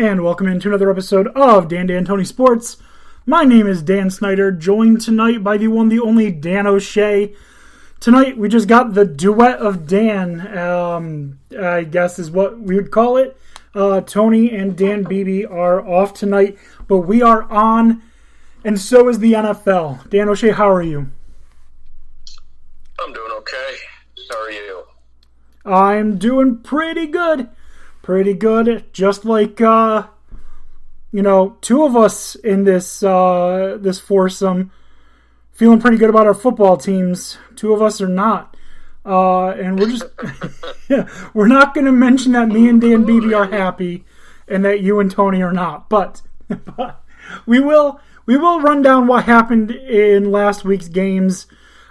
And welcome into another episode of Dan Tony Sports. My name is Dan Snyder, joined tonight by the one, the only Dan O'Shea. Tonight we just got the duet of Dan, I guess is what we would call it. Tony and Dan Beebe are off tonight, but we are on, and so is the NFL. Dan O'Shea, how are you? I'm doing okay. How are you? I'm doing pretty good. Pretty good. Just like, two of us in this foursome feeling pretty good about our football teams. Two of us are not. And we're just, we're not going to mention that me and Dan Beebe are happy and that you and Tony are not. But we will run down what happened in last week's games.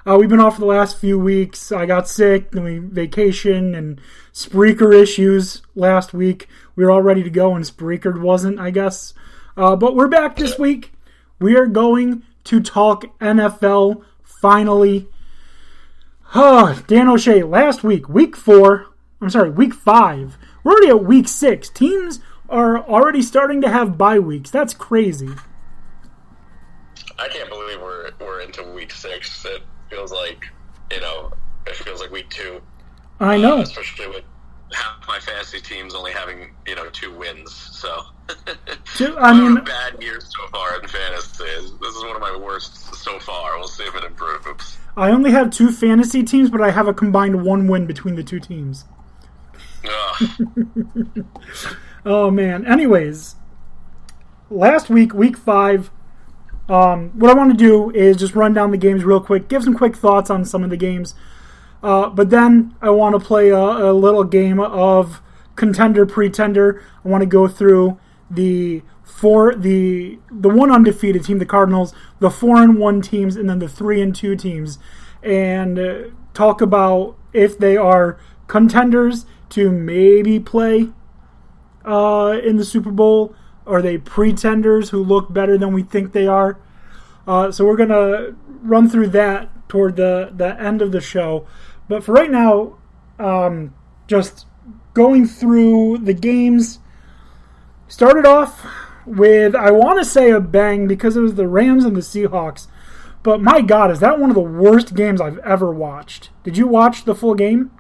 We've been off for the last few weeks. I got sick, then we vacation and Spreaker issues last week. We were all ready to go and Spreaker wasn't, I guess. But we're back this week. We are going to talk NFL finally. Dan O'Shea, last week, week 5. We're already at week 6. Teams are already starting to have bye weeks. That's crazy. I can't believe we're into week 6. It feels like, week 2. I know. Especially with half my fantasy teams only having, 2 wins. So, a bad year so far in fantasy. This is one of my worst so far. We'll see if it improves. I only have 2 fantasy teams, but I have a combined 1 win between the 2 teams. Oh, man. Anyways, last week, week 5, what I want to do is just run down the games real quick, give some quick thoughts on some of the games. But then I want to play a little game of Contender, Pretender. I want to go through the one undefeated team, the Cardinals, the 4-1 teams, and then the 3-2 teams, and talk about if they are contenders to maybe play in the Super Bowl. Are they pretenders who look better than we think they are? So we're going to run through that toward the end of the show. But for right now, just going through the games. Started off with, I want to say a bang because it was the Rams and the Seahawks. But my God, is that one of the worst games I've ever watched? Did you watch the full game?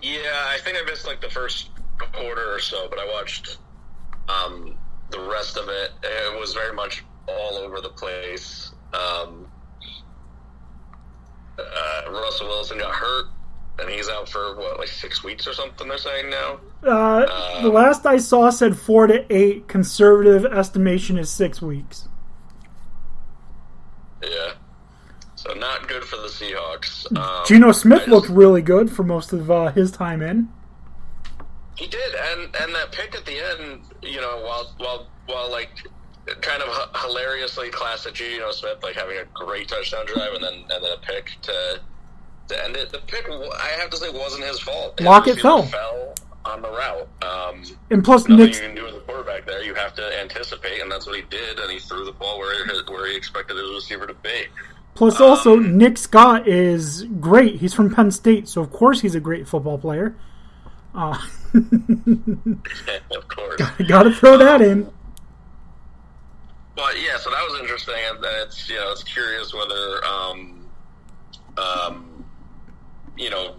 Yeah, I think I missed the first quarter or so, but I watched the rest of it. It was very much all over the place. Russell Wilson got hurt, and he's out for 6 weeks or something, they're saying now? The last I saw said 4 to 8. Conservative estimation is 6 weeks. Yeah. So not good for the Seahawks. Geno Smith looked really good for most of his time in. He did, and that pick at the end, while kind of hilariously classic Geno Smith, having a great touchdown drive and then a pick to end it. The pick, I have to say, wasn't his fault. Lockett fell on the route. And plus, nothing you can do as a quarterback there. You have to anticipate, and that's what he did. And he threw the ball where he expected his receiver to be. Plus, also, Nick Scott is great. He's from Penn State, so of course he's a great football player. Of course, gotta throw that in. But yeah, so that was interesting, and it's curious whether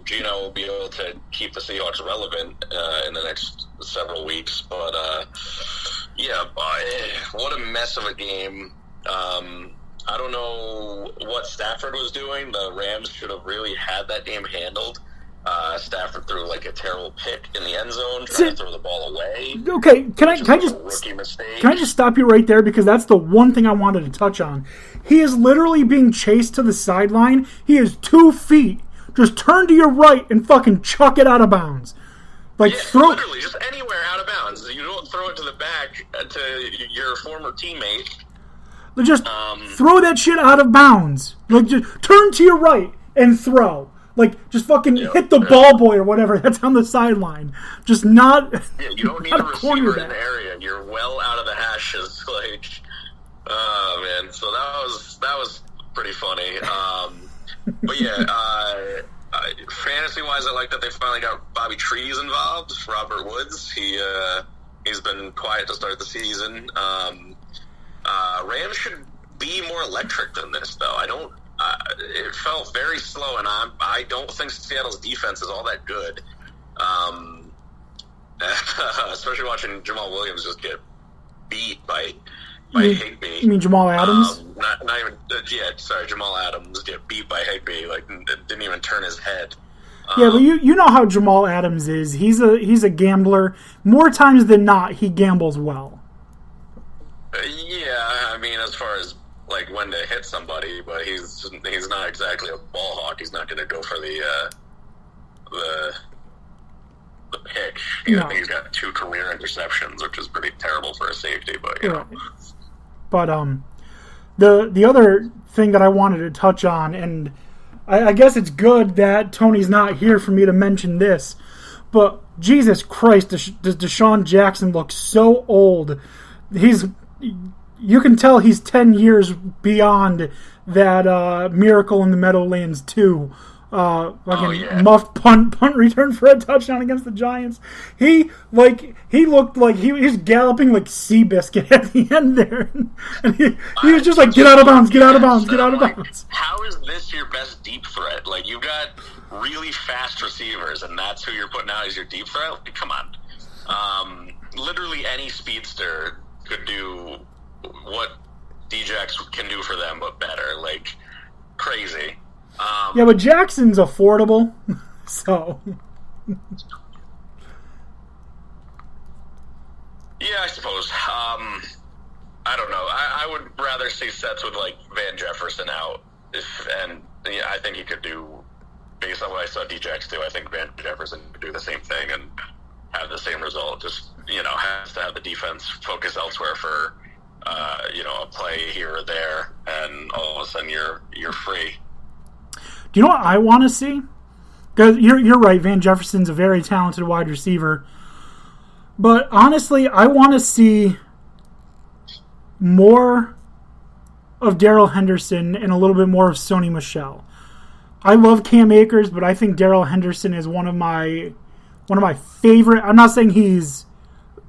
Geno will be able to keep the Seahawks relevant in the next several weeks. But what a mess of a game. I don't know what Stafford was doing. The Rams should have really had that game handled. Stafford threw a terrible pick in the end zone, trying to throw the ball away. Okay, can I rookie mistake. Can I just stop you right there, because that's the one thing I wanted to touch on. He is literally being chased to the sideline. He is 2 feet. Just turn to your right and fucking chuck it out of bounds. Literally, just anywhere out of bounds. You don't throw it to the back to your former teammate. Just throw that shit out of bounds. Just turn to your right and throw. Just fucking hit the ball boy or whatever that's on the sideline. Just not. Yeah, you don't need a receiver in the area. You're well out of the hashes. Oh man. So that was pretty funny. But yeah, Fantasy-wise, I like that they finally got Bobby Trees involved. Robert Woods, he's been quiet to start the season. Rams should be more electric than this, though. It felt very slow, and I don't think Seattle's defense is all that good. Especially watching Jamal Williams just get beat by Higbee. You mean Jamal Adams? Not even. Jamal Adams get beat by Higbee. Like, didn't even turn his head. Yeah, but you know how Jamal Adams is. He's a gambler. More times than not, he gambles well. I mean, as far as like when to hit somebody, but he's not exactly a ball hawk. He's not going to go for the pick. I think he's got 2 career interceptions, which is pretty terrible for a safety. But you know. But the other thing that I wanted to touch on, and I guess it's good that Tony's not here for me to mention this, but Jesus Christ, does Deshaun Jackson look so old? You can tell he's 10 years beyond that Miracle in the Meadowlands 2 muffed punt return for a touchdown against the Giants. He looked like he was galloping like Seabiscuit at the end there, and he was just like, get out of bounds, get out of bounds, get out of bounds. How is this your best deep threat? Like, you've got really fast receivers, and that's who you're putting out as your deep threat? Like, come on. Literally any speedster could do what D-Jax can do for them, but better. Like, crazy. Yeah, but Jackson's affordable, so. Yeah, I suppose. I don't know. I would rather see sets with like Van Jefferson out, I think he could do, based on what I saw D-Jax do. I think Van Jefferson could do the same thing and have the same result. Just has to have the defense focus elsewhere for a play here or there, and all of a sudden you're free. Do you know what I want to see? Because you're right, Van Jefferson's a very talented wide receiver. But honestly, I want to see more of Darrell Henderson and a little bit more of Sony Michel. I love Cam Akers, but I think Darrell Henderson is one of my favorite. I'm not saying he's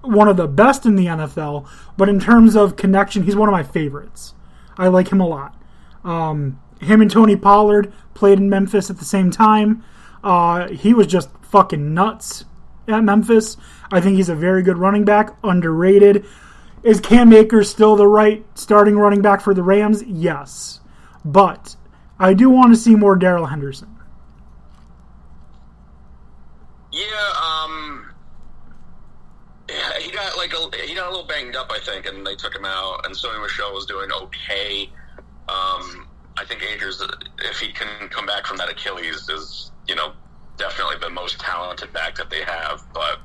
one of the best in the NFL, but in terms of connection, he's one of my favorites. I like him a lot. Him and Tony Pollard played in Memphis at the same time. He was just fucking nuts at Memphis. I think he's a very good running back, underrated. Is Cam Akers still the right starting running back for the Rams? Yes. But I do want to see more Darrell Henderson. He got a little banged up, I think, and they took him out, and Sony Michel was doing okay. I think Akers, if he can come back from that Achilles, is, definitely the most talented back that they have. But,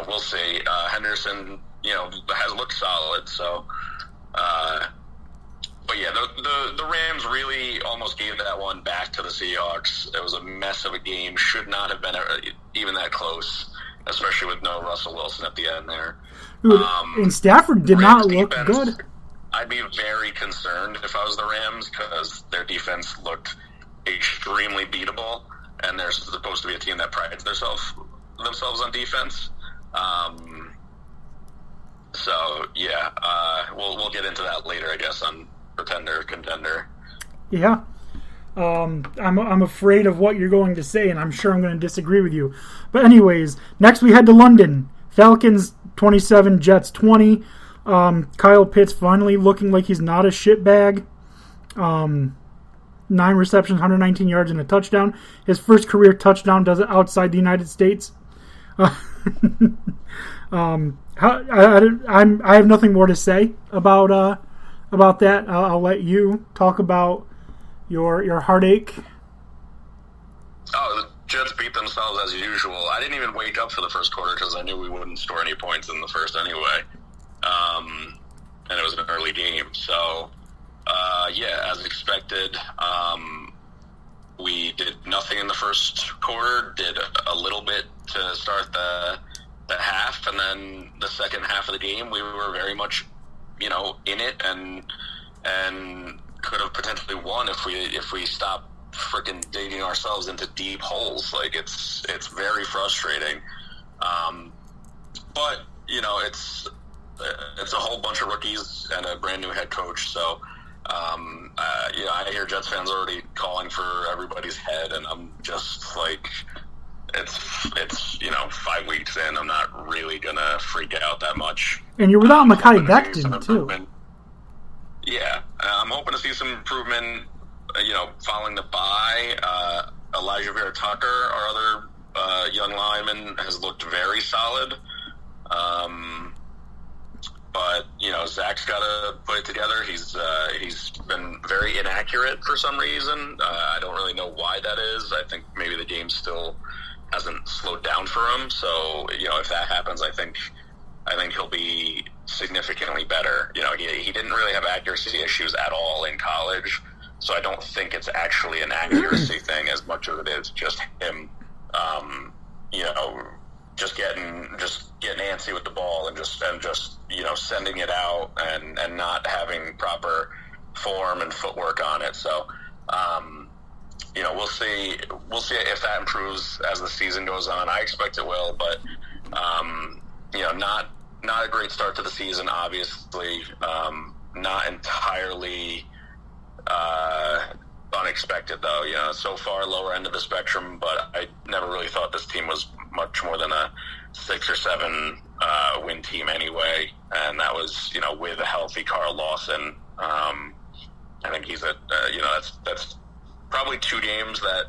we'll see. Henderson, has looked solid. So, but yeah, the Rams really almost gave that one back to the Seahawks. It was a mess of a game. Should not have been even that close, especially with no Russell Wilson at the end there. And Stafford did not look good. I'd be very concerned if I was the Rams, because their defense looked extremely beatable, and they're supposed to be a team that prides themselves on defense. We'll get into that later, I guess, on Contender. Yeah. I'm afraid of what you're going to say, and I'm sure I'm going to disagree with you. But anyways, next we head to London. Falcons 27, Jets 20. Kyle Pitts finally looking like he's not a shitbag. 9 receptions, 119 yards, and a touchdown. His first career touchdown does it outside the United States. I have nothing more to say about that. I'll let you talk about your heartache. Oh, the Jets beat themselves as usual. I didn't even wake up for the first quarter because I knew we wouldn't score any points in the first anyway. And it was an early game. So, as expected, we did nothing in the first quarter, did a little bit to start the half, and then the second half of the game, we were very much, in it and could have potentially won if we stopped freaking digging ourselves into deep holes. Like it's very frustrating. But it's a whole bunch of rookies and a brand new head coach. So I hear Jets fans already calling for everybody's head, and I'm just like, it's 5 weeks in. I'm not really gonna freak out that much. And you're without Mekhi Becton too. Yeah, I'm hoping to see some improvement. Following the bye, Elijah Vera Tucker, our other young lineman, has looked very solid. But Zach's got to put it together. He's been very inaccurate for some reason. I don't really know why that is. I think maybe the game still hasn't slowed down for him. So if that happens, I think he'll be significantly better. He didn't really have accuracy issues at all in college, so I don't think it's actually an accuracy thing as much as it is just him. Just getting antsy with the ball and just sending it out and not having proper form and footwork on it. So we'll see if that improves as the season goes on. I expect it will, but not a great start to the season, obviously. Not entirely unexpected, though. So far, lower end of the spectrum, but I never really thought this team was much more than a 6 or 7 win team anyway, and that was with a healthy Carl Lawson. I think he's that's probably 2 games that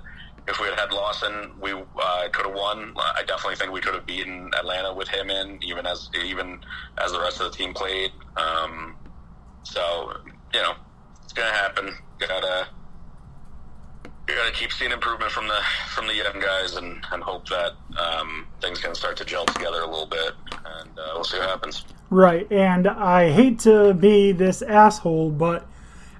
if we had Lawson, we could have won. I definitely think we could have beaten Atlanta with him in, even as the rest of the team played. So it's gonna happen. You gotta keep seeing improvement from the young guys and hope that things can start to gel together a little bit, and we'll see what happens. Right, and I hate to be this asshole, but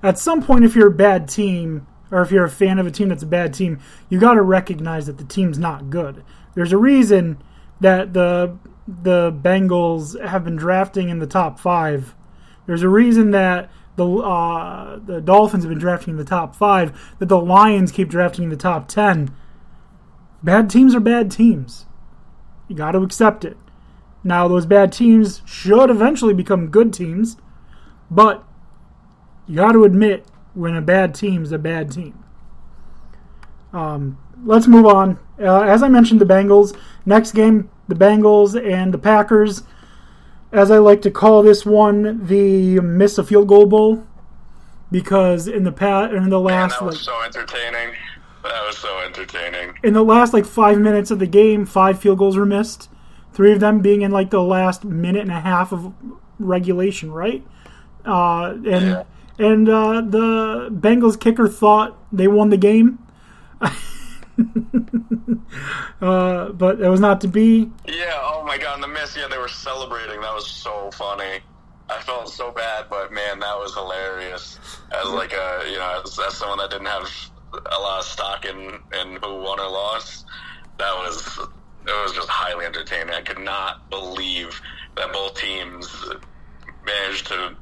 at some point, if you're a bad team, or if you're a fan of a team that's a bad team, you got to recognize that the team's not good. There's a reason that the Bengals have been drafting in the top 5. There's a reason that the Dolphins have been drafting in the top 5, that the Lions keep drafting in the top 10. Bad teams are bad teams. You got to accept it. Now, those bad teams should eventually become good teams, but you got to admit when a bad team's a bad team. Let's move on. As I mentioned, the Bengals. Next game, the Bengals and the Packers. As I like to call this one, the miss a field goal bowl, because in the last that was so entertaining. That was so entertaining. In the last 5 minutes of the game, 5 field goals were missed. 3 of them being in the last minute and a half of regulation, right? And the Bengals kicker thought they won the game. But it was not to be. Yeah, oh my god, and the miss, they were celebrating. That was so funny. I felt so bad, but man, that was hilarious. As as someone that didn't have a lot of stock in who won or lost, it was just highly entertaining. I could not believe that both teams managed to